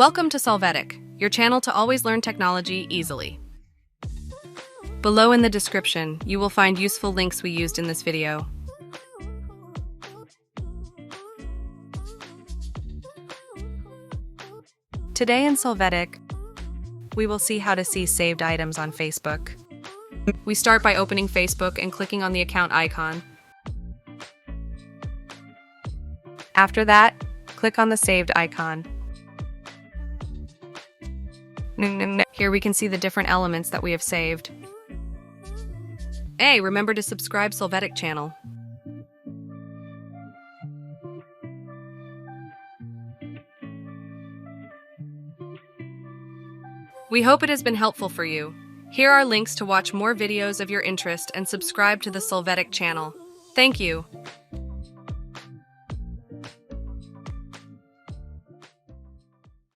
Welcome to Solvetic, your channel to always learn technology easily. Below in the description, you will find useful links we used in this video. Today in Solvetic, we will see how to see saved items on Facebook. We start by opening Facebook and clicking on the account icon. After that, click on the saved icon. Here we can see the different elements that we have saved. Hey, remember to subscribe Solvetic channel. We hope it has been helpful for you. Here are links to watch more videos of your interest and subscribe to the Solvetic channel. Thank you.